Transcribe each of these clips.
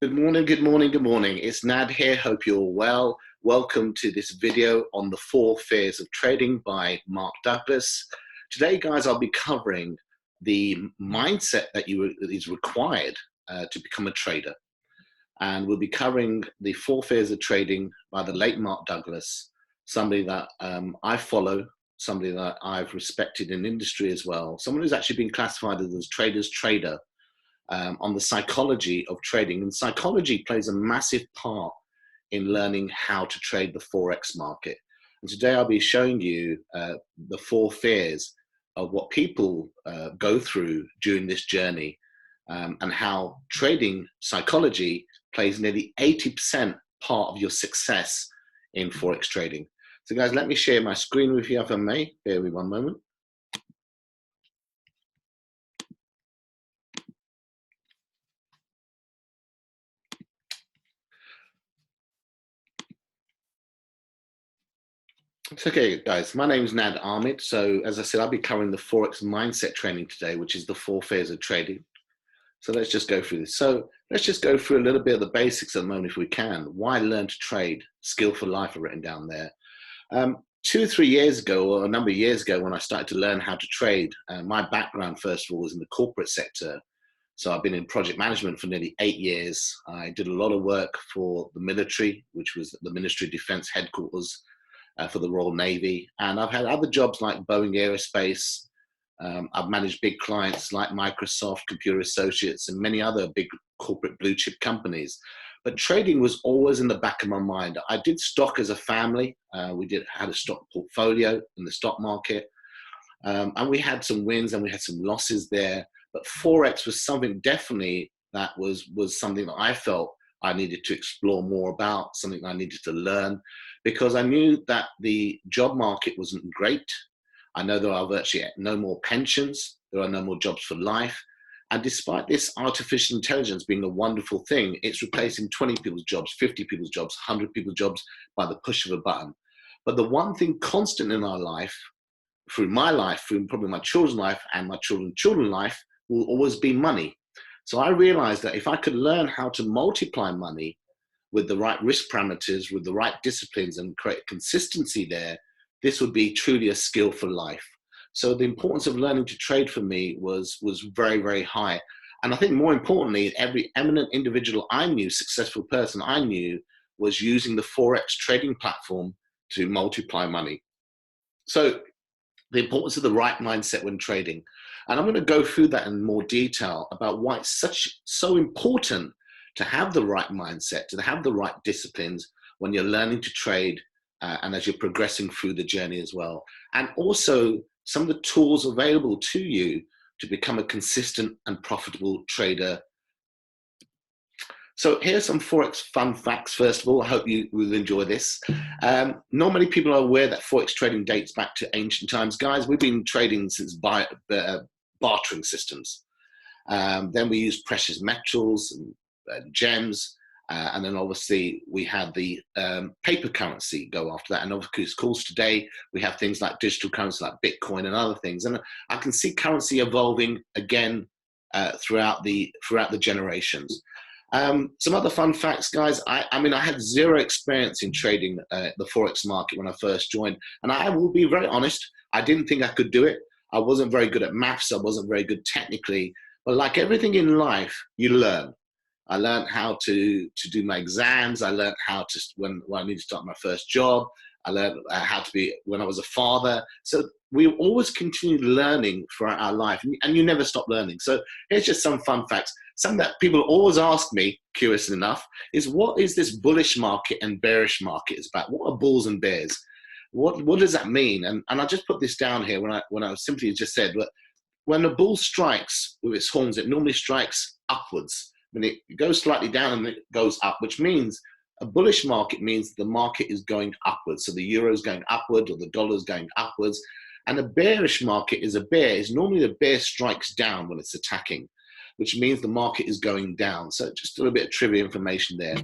Good morning, good morning, good morning. It's Nad here. Hope you're well. Welcome to this video on the 4 fears of trading by Mark Douglas. Today, guys, I'll be covering the mindset that is required to become a trader. And we'll be covering the 4 fears of trading by the late Mark Douglas, somebody that I follow, somebody that I've respected in industry as well, someone who's actually been classified as a trader's trader. On the psychology of trading. And psychology plays a massive part in learning how to trade the Forex market. And today I'll be showing you the 4 fears of what people go through during this journey and how trading psychology plays nearly 80% part of your success in Forex trading. So guys, let me share my screen with you if I may. Bear with me one moment. It's okay, guys. My name is Nad Ahmed. So, as I said, I'll be covering the Forex mindset training today, which is the 4 fears of trading. So, let's just go through this. So, let's just go through a little bit of the basics at the moment, if we can. Why learn to trade? Skill for life are written down there. 2 or 3 years ago, or a number of years ago, when I started to learn how to trade, my background, first of all, was in the corporate sector. So, I've been in project management for nearly 8 years. I did a lot of work for the military, which was the Ministry of Defense headquarters. For the Royal Navy, and I've had other jobs like Boeing Aerospace. I've managed big clients like Microsoft, Computer Associates, and many other big corporate blue chip companies. But trading was always in the back of my mind. I did stock as a family. We had a stock portfolio in the stock market, and we had some wins and we had some losses there. But Forex was something definitely that was something that I felt I needed to explore more about, something I needed to learn, because I knew that the job market wasn't great. I know there are virtually no more pensions, there are no more jobs for life. And despite this artificial intelligence being a wonderful thing, it's replacing 20 people's jobs, 50 people's jobs, 100 people's jobs by the push of a button. But the one thing constant in our life, through my life, through probably my children's life and my children's life, will always be money. So I realized that if I could learn how to multiply money with the right risk parameters, with the right disciplines, and create consistency there, this would be truly a skill for life. So the importance of learning to trade for me was very, very high. And I think more importantly, every eminent individual I knew, successful person I knew, was using the Forex trading platform to multiply money. So the importance of the right mindset when trading. And I'm going to go through that in more detail about why it's so important to have the right mindset, to have the right disciplines when you're learning to trade and as you're progressing through the journey as well. And also some of the tools available to you to become a consistent and profitable trader. So here's some Forex fun facts. First of all, I hope you will enjoy this. Not many people are aware that Forex trading dates back to ancient times. Guys, we've been trading since bartering systems. Then we used precious metals and gems. And then obviously we had the paper currency go after that. And of course today we have things like digital currency like Bitcoin and other things. And I can see currency evolving again throughout the generations. Some other fun facts, guys. I mean, I had zero experience in trading the Forex market when I first joined. And I will be very honest, I didn't think I could do it. I wasn't very good at maths. I wasn't very good technically. But like everything in life, you learn. I learned how to do my exams. I learned how to, when I needed to start my first job. I learned how to be when I was a father. So we always continue learning throughout our life, and you never stop learning. So here's just some fun facts. Something that people always ask me, curious enough, is what is this bullish market and bearish market is about? What are bulls and bears? What does that mean? And I just put this down here when I simply just said, look, when a bull strikes with its horns, it normally strikes upwards. When it goes slightly down and it goes up, which means a bullish market means the market is going upwards. So the euro is going upward or the dollar is going upwards. And a bearish market is a bear. Is normally the bear strikes down when it's attacking, which means the market is going down. So just a little bit of trivia information there.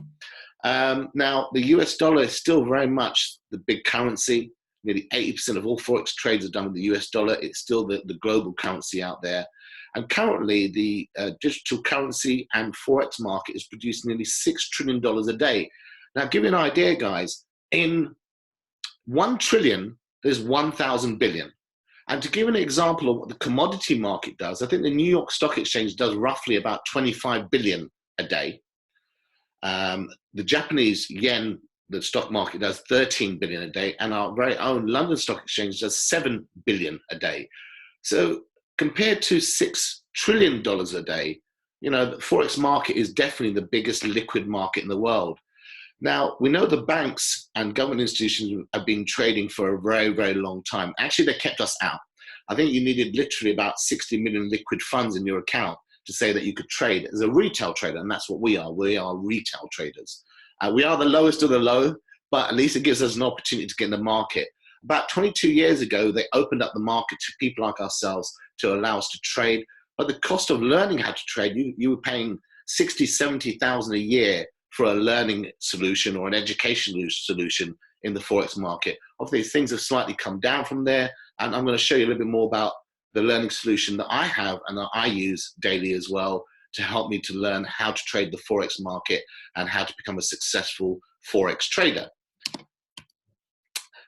Now, the US dollar is still very much the big currency. Nearly 80% of all Forex trades are done with the US dollar. It's still the global currency out there. And currently, the digital currency and Forex market is producing nearly $6 trillion a day. Now, give you an idea, guys, in 1 trillion, there's 1,000 billion. And to give an example of what the commodity market does, I think the New York Stock Exchange does roughly about 25 billion a day. The Japanese yen, the stock market does 13 billion a day, and our very own London Stock Exchange does 7 billion a day. So compared to $6 trillion a day, the Forex market is definitely the biggest liquid market in the world. Now, we know the banks and government institutions have been trading for a very, very long time. Actually, they kept us out. I think you needed literally about 60 million liquid funds in your account to say that you could trade as a retail trader, and that's what we are. We are retail traders. We are the lowest of the low, but at least it gives us an opportunity to get in the market. About 22 years ago, they opened up the market to people like ourselves to allow us to trade. But the cost of learning how to trade, you were paying 60, 70,000 a year for a learning solution or an educational solution in the Forex market. Obviously, things have slightly come down from there, and I'm going to show you a little bit more about the learning solution that I have and that I use daily as well to help me to learn how to trade the Forex market and how to become a successful Forex trader.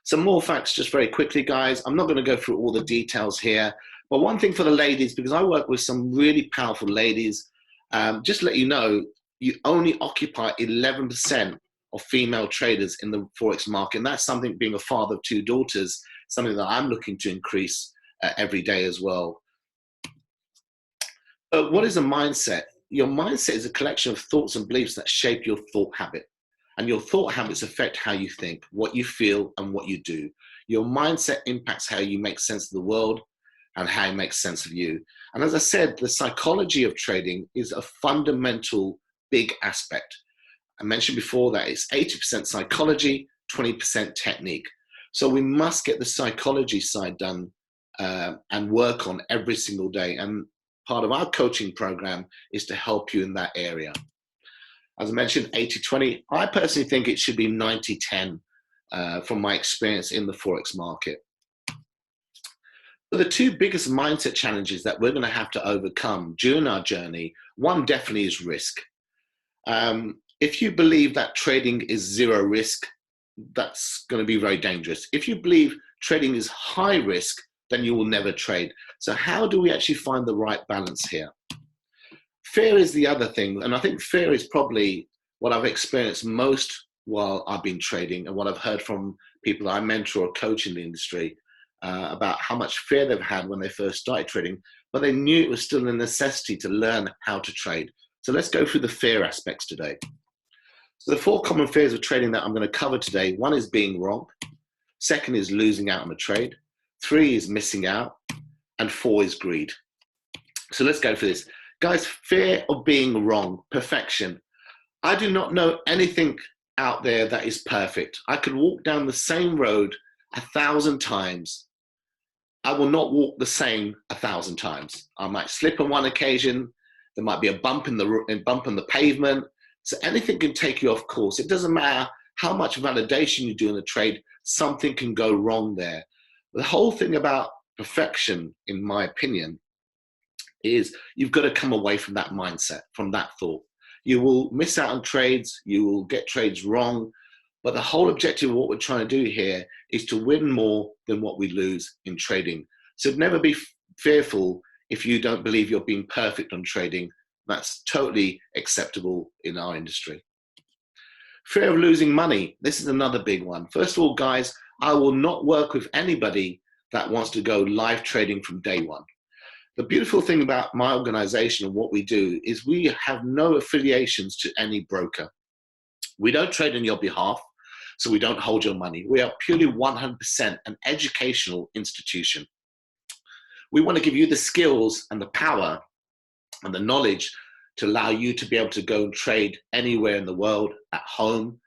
Some more facts just very quickly, guys. I'm not going to go through all the details here, but one thing for the ladies, because I work with some really powerful ladies, just to let you know, you only occupy 11% of female traders in the Forex market. And that's something, being a father of 2 daughters, something that I'm looking to increase every day as well. What is a mindset? Your mindset is a collection of thoughts and beliefs that shape your thought habit. And your thought habits affect how you think, what you feel, and what you do. Your mindset impacts how you make sense of the world and how it makes sense of you. And as I said, the psychology of trading is a fundamental big aspect. I mentioned before that it's 80% psychology, 20% technique. So we must get the psychology side done and work on every single day. And part of our coaching program is to help you in that area. As I mentioned, 80-20. I personally think it should be 90-10 from my experience in the Forex market. But the 2 biggest mindset challenges that we're going to have to overcome during our journey, one definitely is risk. If you believe that trading is 0 risk, that's going to be very dangerous. If you believe trading is high risk, then you will never trade. So how do we actually find the right balance here? Fear is the other thing, and I think fear is probably what I've experienced most while I've been trading, and what I've heard from people I mentor or coach in the industry about how much fear they've had when they first started trading, but they knew it was still a necessity to learn how to trade. So let's go through the fear aspects today. So the 4 common fears of trading that I'm going to cover today: 1 is being wrong, 2nd is losing out on a trade, 3 is missing out, and 4 is greed. So let's go for this. Guys, fear of being wrong, perfection. I do not know anything out there that is perfect. I could walk down the same road 1,000 times. I will not walk the same 1,000 times. I might slip on one occasion. There might be a bump in the pavement. So anything can take you off course. It doesn't matter how much validation you do in a trade, something can go wrong there. The whole thing about perfection, in my opinion, is you've got to come away from that mindset, from that thought. You will miss out on trades, you will get trades wrong, but the whole objective of what we're trying to do here is to win more than what we lose in trading. So never be fearful if you don't believe you're being perfect on trading. That's totally acceptable in our industry. Fear of losing money. This is another big one. First of all, guys, I will not work with anybody that wants to go live trading from day one. The beautiful thing about my organization and what we do is we have no affiliations to any broker. We don't trade on your behalf, so we don't hold your money. We are purely 100% an educational institution. We want to give you the skills and the power and the knowledge to allow you to be able to go and trade anywhere in the world, at home,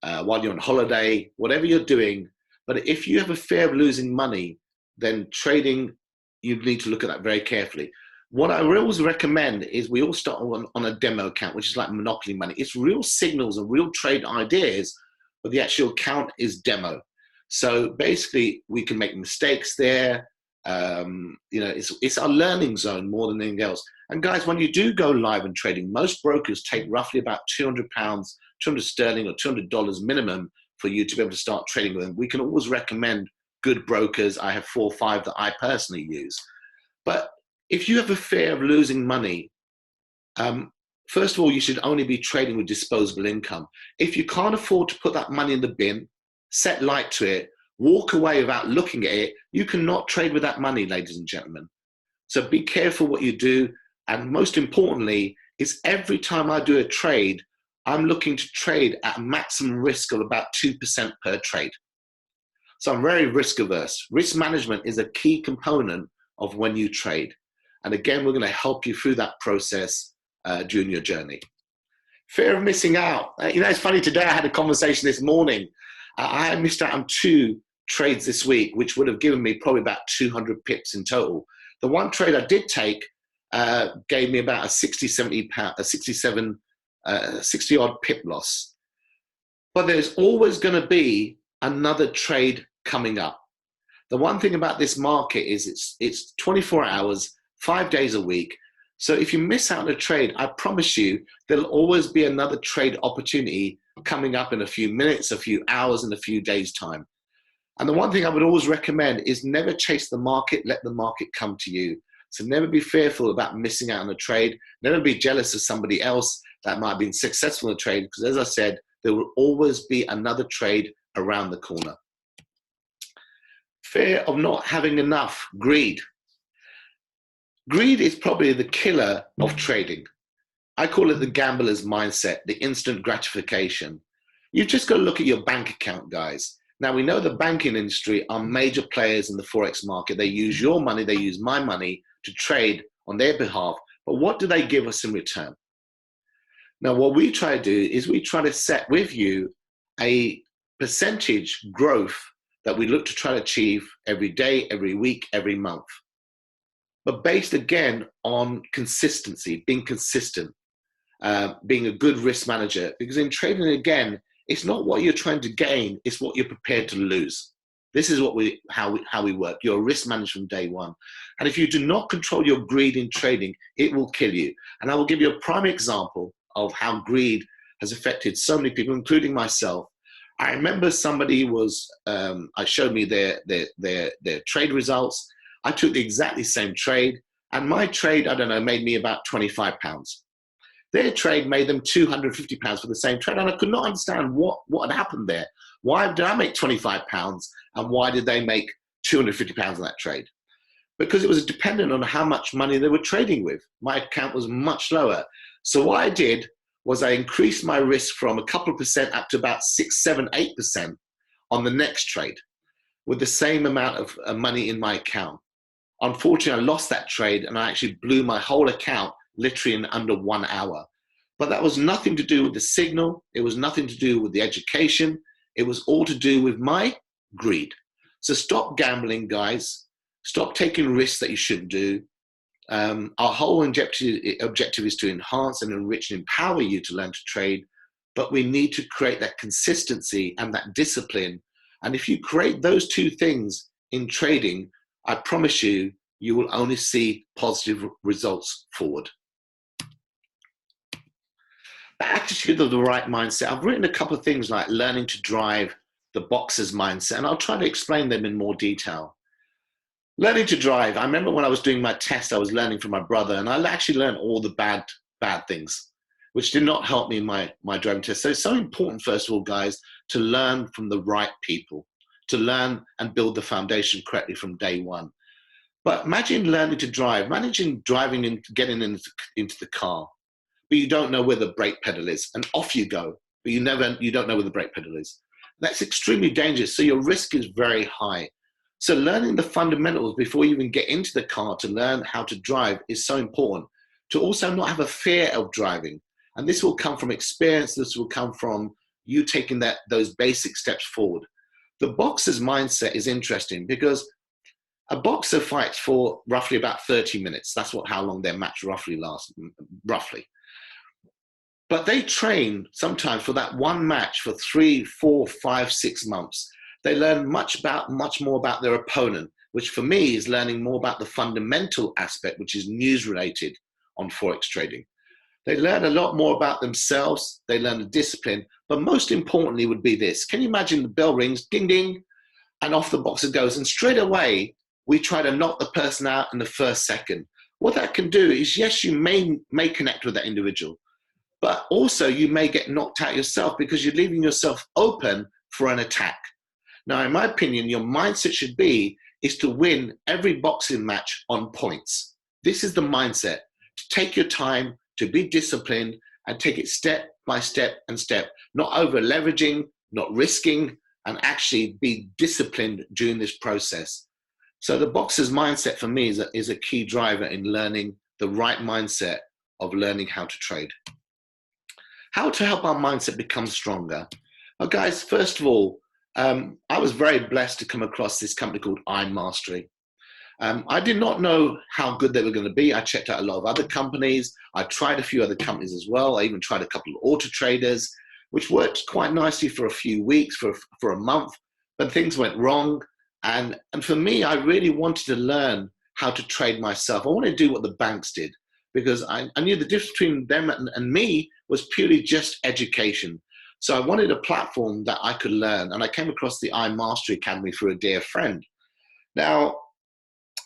while you're on holiday, whatever you're doing. But if you have a fear of losing money, then trading, you need to look at that very carefully. What I always recommend is we all start on a demo account, which is like Monopoly money. It's real signals and real trade ideas, but the actual account is demo. So basically, we can make mistakes there. It's our learning zone more than anything else. And guys, when you do go live in trading, most brokers take roughly about £200, 200 sterling or $200 minimum for you to be able to start trading with them. We can always recommend good brokers. I have 4 or 5 that I personally use. But if you have a fear of losing money, first of all, you should only be trading with disposable income. If you can't afford to put that money in the bin, set light to it, walk away without looking at it, you cannot trade with that money, ladies and gentlemen. So be careful what you do. And most importantly, is every time I do a trade, I'm looking to trade at a maximum risk of about 2% per trade. So I'm very risk averse. Risk management is a key component of when you trade. And again, we're going to help you through that process during your journey. Fear of missing out. It's funny, today I had a conversation this morning. I missed out on 2 trades this week, which would have given me probably about 200 pips in total. The one trade I did take gave me about a 60 odd pip loss. But there's always going to be another trade coming up. The one thing about this market is it's 24 hours, 5 days a week. So if you miss out on a trade, I promise you, there'll always be another trade opportunity coming up in a few minutes, a few hours, and a few days' time. And the one thing I would always recommend is never chase the market, let the market come to you. So never be fearful about missing out on a trade. Never be jealous of somebody else that might have been successful in a trade, because as I said, there will always be another trade around the corner. Fear of not having enough, greed. Greed is probably the killer of trading. I call it the gambler's mindset, the instant gratification. You've just got to look at your bank account, guys. Now, we know the banking industry are major players in the Forex market. They use your money, they use my money to trade on their behalf. But what do they give us in return? Now, what we try to do is we try to set with you a percentage growth that we look to try to achieve every day, every week, every month. But based again on consistency, being consistent, being a good risk manager. Because in trading, again, it's not what you're trying to gain, it's what you're prepared to lose. This is how we work. You're a risk manager from day one. And if you do not control your greed in trading, it will kill you. And I will give you a prime example of how greed has affected so many people, including myself. I remember somebody showed me their trade results. I took the exactly same trade, and my trade, I don't know, made me about £25. Their trade made them £250 for the same trade, and I could not understand what had happened there. Why did I make £25, and why did they make £250 on that trade? Because it was dependent on how much money they were trading with. My account was much lower. So what I did was I increased my risk from a couple of percent up to about 6, 7, 8% on the next trade with the same amount of money in my account. Unfortunately, I lost that trade and I actually blew my whole account literally in under 1 hour. But that was nothing to do with the signal. It was nothing to do with the education. It was all to do with my greed. So stop gambling, guys. Stop taking risks that you shouldn't do. Our whole objective is to enhance and enrich and empower you to learn to trade. But we need to create that consistency and that discipline. And if you create those 2 things in trading, I promise you, you will only see positive results forward. The attitude of the right mindset. I've written a couple of things like learning to drive, the boxer's mindset, and I'll try to explain them in more detail. Learning to drive. I remember when I was doing my test, I was learning from my brother, and I actually learned all the bad things, which did not help me in my driving test. So it's so important, first of all, guys, to learn from the right people, to learn and build the foundation correctly from day one. But imagine learning to drive, imagine driving and getting into the car, but you don't know where the brake pedal is, and off you go, but you don't know where the brake pedal is. That's extremely dangerous, so your risk is very high. So learning the fundamentals before you even get into the car to learn how to drive is so important. To also not have a fear of driving. And this will come from experience, this will come from you taking those basic steps forward. The boxer's mindset is interesting because a boxer fights for roughly about 30 minutes. That's how long their match roughly lasts, roughly. But they train sometimes for that one match for 3, 4, 5, 6 months. They learn much more about their opponent. which for me is learning more about the fundamental aspect, which is news related on Forex trading. They learn a lot more about themselves. They learn the discipline, but most importantly would be this. Can you imagine the bell rings, ding, ding, and off the box it goes. And straight away, we try to knock the person out in the first second. What that can do is, yes, you may connect with that individual, but also you may get knocked out yourself because you're leaving yourself open for an attack. Now, in my opinion, your mindset should be is to win every boxing match on points. This is the mindset, to take your time, to be disciplined and take it step by step and step, not over leveraging, not risking, and actually be disciplined during this process. So the boxer's mindset for me is a key driver in learning the right mindset of learning how to trade. How to help our mindset become stronger? Well, guys, first of all, I was very blessed to come across this company called iMastery. I did not know how good they were going to be. I checked out a lot of other companies. I tried a few other companies as well. I even tried a couple of auto traders, which worked quite nicely for a few weeks, for a month, but things went wrong. And for me, I really wanted to learn how to trade myself. I wanted to do what the banks did because I knew the difference between them and me was purely just education. So I wanted a platform that I could learn. And I came across the iMastery Academy through a dear friend. Now,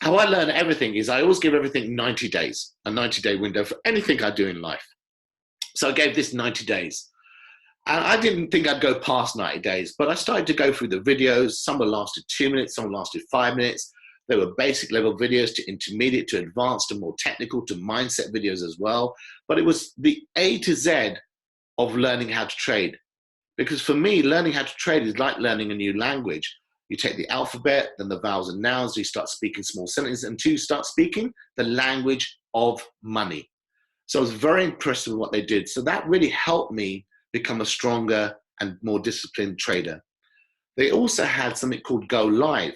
how I learn everything is I always give everything 90 days, a 90-day window for anything I do in life. So I gave this 90 days. And I didn't think I'd go past 90 days, but I started to go through the videos. Some lasted 2 minutes, some lasted 5 minutes. There were basic level videos to intermediate, to advanced, to more technical, to mindset videos as well. But it was the A to Z of learning how to trade. Because for me, learning how to trade is like learning a new language. You take the alphabet, then the vowels and nouns, you start speaking small sentences, until you start speaking the language of money. So I was very impressed with what they did. So that really helped me become a stronger and more disciplined trader. They also had something called Go Live.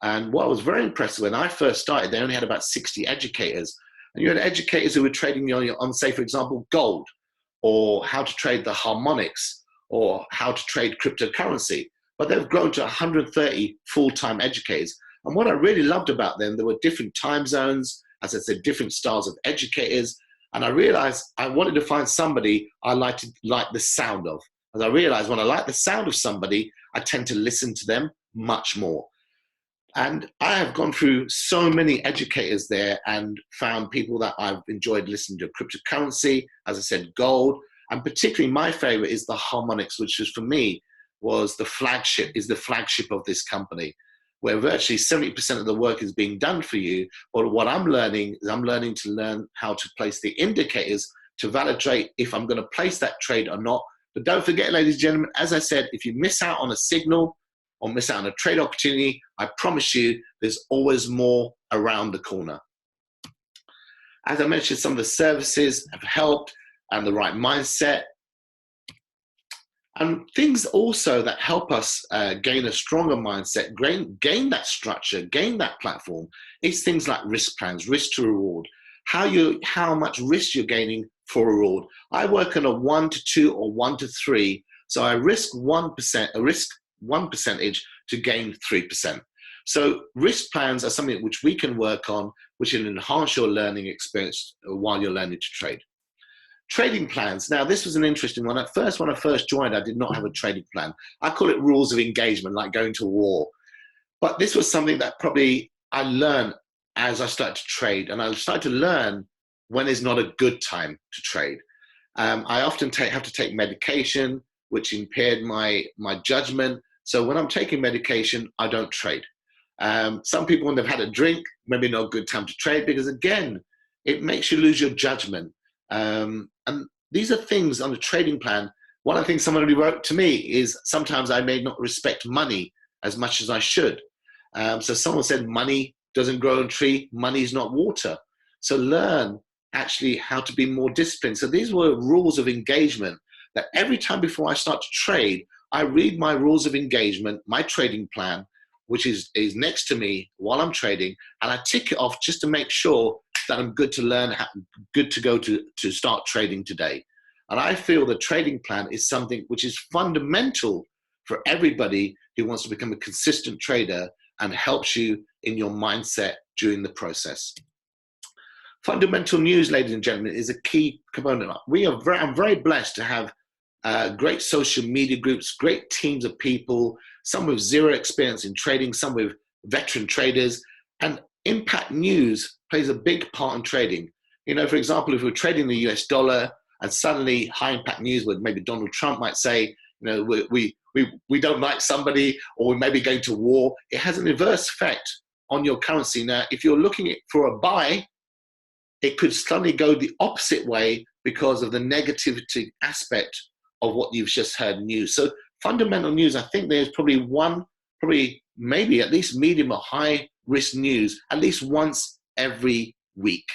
And what I was very impressed with, when I first started, they only had about 60 educators. And you had educators who were trading on, say, for example, gold, or how to trade the harmonics, or how to trade cryptocurrency. But they've grown to 130 full-time educators. And what I really loved about them, there were different time zones, as I said, different styles of educators. And I realized I wanted to find somebody I like the sound of. As I realized when I like the sound of somebody, I tend to listen to them much more. And I have gone through so many educators there and found people that I've enjoyed listening to. Cryptocurrency, as I said, gold, and particularly my favorite is the harmonics, which is for me was the flagship of this company, where virtually 70% of the work is being done for you. But what I'm learning is I'm learning to learn how to place the indicators to validate if I'm going to place that trade or not. But don't forget, ladies and gentlemen, as I said, if you miss out on a signal or miss out on a trade opportunity, I promise you there's always more around the corner. As I mentioned, some of the services have helped and the right mindset. And things also that help us gain a stronger mindset, gain that structure, gain that platform, is things like risk plans, risk to reward, how much risk you're gaining for a reward. I work on a 1 to 2 or 1 to 3, so I risk 1 percentage to gain 3%. So risk plans are something which we can work on, which will enhance your learning experience while you're learning to trade. Trading plans. Now, this was an interesting one. At first, when I first joined, I did not have a trading plan. I call it rules of engagement, like going to war. But this was something that probably I learned as I started to trade. And I started to learn when is not a good time to trade. I often have to take medication, which impaired my judgment. So when I'm taking medication, I don't trade. Some people, when they've had a drink, maybe not a good time to trade because, again, it makes you lose your judgment. And these are things on a trading plan. One of the things somebody wrote to me is sometimes I may not respect money as much as I should. So someone said money doesn't grow on a tree, money is not water. So learn actually how to be more disciplined. So these were rules of engagement that every time before I start to trade, I read my rules of engagement, my trading plan, which is next to me while I'm trading, and I tick it off just to make sure that I'm good to learn, good to go to start trading today. And I feel the trading plan is something which is fundamental for everybody who wants to become a consistent trader and helps you in your mindset during the process. Fundamental news, ladies and gentlemen, is a key component. I'm very blessed to have great social media groups, great teams of people, some with zero experience in trading, some with veteran traders, and impact news plays a big part in trading. You know, for example, if we're trading the US dollar and suddenly high impact news where maybe Donald Trump might say, you know, we don't like somebody, or we may be going to war, it has an adverse effect on your currency. Now, if you're looking for a buy, it could suddenly go the opposite way because of the negativity aspect of what you've just heard news. So fundamental news, I think there's probably maybe at least medium or high risk news at least once every week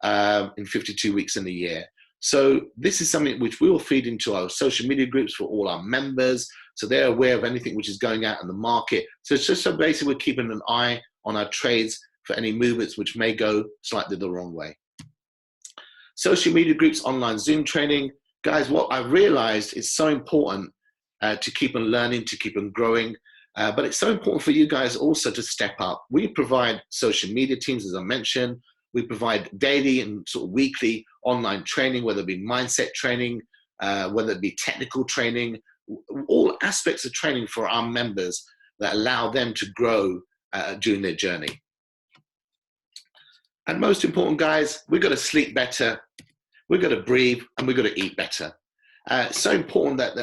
in 52 weeks in a year. So this is something which we will feed into our social media groups for all our members, so they're aware of anything which is going out in the market. So it's just so basically we're keeping an eye on our trades for any movements which may go slightly the wrong way. Social media groups, online Zoom training. Guys, what I realized is so important to keep on learning, to keep on growing, but it's so important for you guys also to step up. We provide social media teams, as I mentioned. We provide daily and sort of weekly online training, whether it be mindset training, whether it be technical training, all aspects of training for our members that allow them to grow during their journey. And most important, guys, we've got to sleep better, we've got to breathe, and we've got to eat better. It's so important that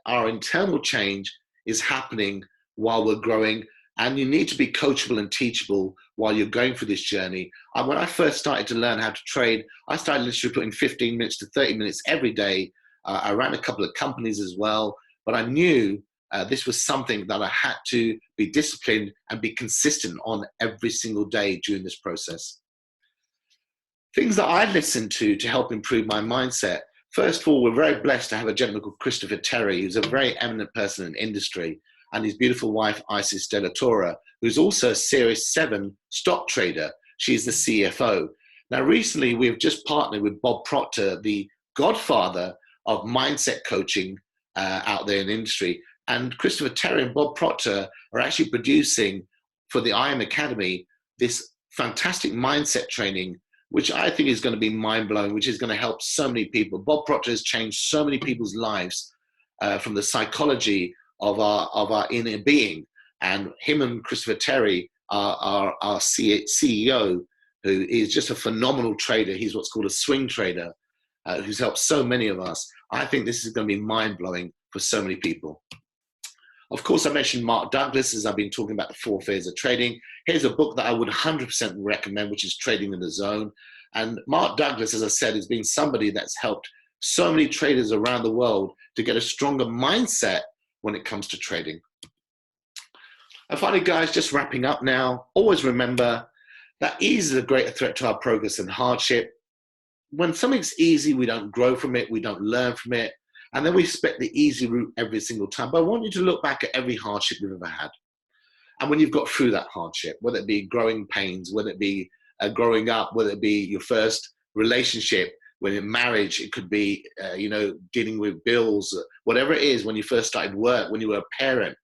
our internal change is happening while we're growing, and you need to be coachable and teachable while you're going through this journey. When I first started to learn how to trade, I started literally putting 15 minutes to 30 minutes every day. I ran a couple of companies as well, but I knew this was something that I had to be disciplined and be consistent on every single day during this process. Things that I listened to help improve my mindset. First of all, we're very blessed to have a gentleman called Christopher Terry, who's a very eminent person in industry, and his beautiful wife, Isis De La Torre, who's also a Series 7 stock trader. She's the CFO. Now, recently, we've just partnered with Bob Proctor, the godfather of mindset coaching out there in the industry. And Christopher Terry and Bob Proctor are actually producing for the IM Academy this fantastic mindset training, which I think is going to be mind-blowing, which is going to help so many people. Bob Proctor has changed so many people's lives from the psychology of our inner being. And him and Christopher Terry are our CEO, who is just a phenomenal trader. He's what's called a swing trader, who's helped so many of us. I think this is going to be mind-blowing for so many people. Of course, I mentioned Mark Douglas as I've been talking about the 4 phases of trading. Here's a book that I would 100% recommend, which is Trading in the Zone. And Mark Douglas, as I said, has been somebody that's helped so many traders around the world to get a stronger mindset when it comes to trading. And finally, guys, just wrapping up now, always remember that ease is a greater threat to our progress than hardship. When something's easy, we don't grow from it, we don't learn from it. And then we expect the easy route every single time. But I want you to look back at every hardship you've ever had. And when you've got through that hardship, whether it be growing pains, whether it be growing up, whether it be your first relationship, when in marriage, it could be, dealing with bills, whatever it is, when you first started work, when you were a parent.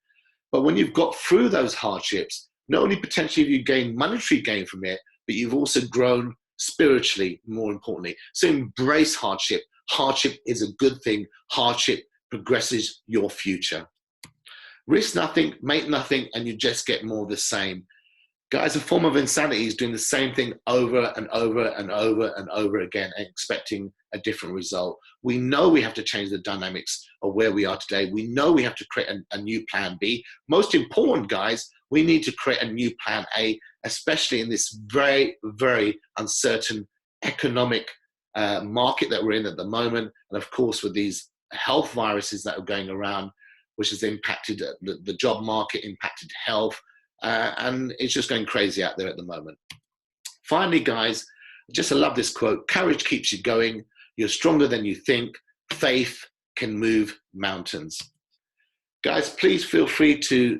But when you've got through those hardships, not only potentially have you gained monetary gain from it, but you've also grown spiritually, more importantly. So embrace hardship. Hardship is a good thing. Hardship progresses your future. Risk nothing, make nothing, and you just get more of the same. Guys, a form of insanity is doing the same thing over and over and over and over again and expecting a different result. We know we have to change the dynamics of where we are today. We know we have to create a new plan B. Most important, guys, we need to create a new plan A, especially in this very, very uncertain economic market that we're in at the moment. And of course, with these health viruses that are going around, which has impacted the job market, impacted health, and it's just going crazy out there at the moment. Finally, guys, I love this quote: courage keeps you going. You're stronger than you think. Faith can move mountains. Guys, please feel free to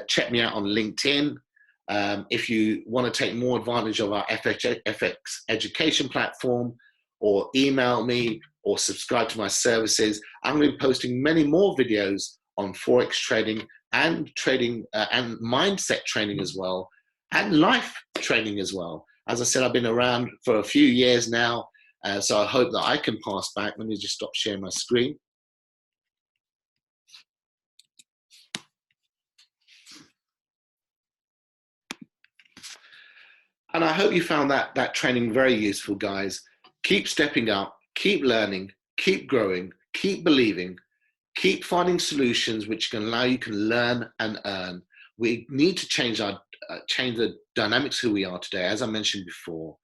check me out on LinkedIn. If you want to take more advantage of our FX education platform, or email me, or subscribe to my services, I'm going to be posting many more videos on Forex trading and trading and mindset training as well. and life training as well. As I said, I've been around for a few years now, so I hope that I can pass back. Let me just stop sharing my screen. And I hope you found that training very useful, guys. Keep stepping up, keep learning, keep growing, keep believing, keep finding solutions which can allow you to learn and earn. We need to change the dynamics who we are today, as I mentioned before.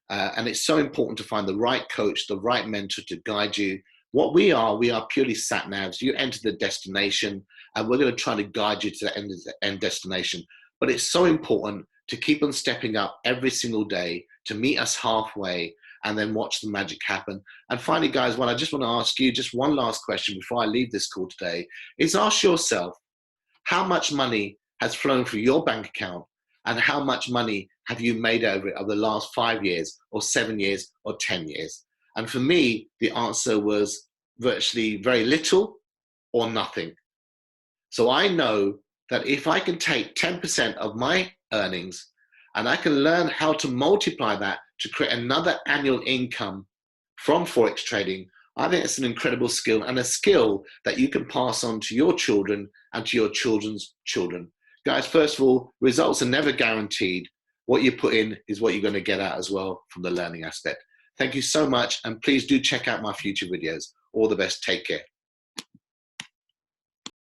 And it's so important to find the right coach, the right mentor to guide you. What we are purely sat navs. You enter the destination, and we're going to try to guide you to the end destination. But it's so important to keep on stepping up every single day, to meet us halfway, and then watch the magic happen. And finally, guys, what I just want to ask you, just one last question before I leave this call today, is ask yourself, how much money has flown through your bank account, and how much money have you made over the last 5 years or 7 years or 10 years? And for me, the answer was virtually very little or nothing. So I know that if I can take 10% of my earnings and I can learn how to multiply that to create another annual income from Forex trading, I think it's an incredible skill, and a skill that you can pass on to your children and to your children's children. Guys, first of all, results are never guaranteed. What you put in is what you're going to get out as well from the learning aspect. Thank you so much, and please do check out my future videos. All the best. Take care.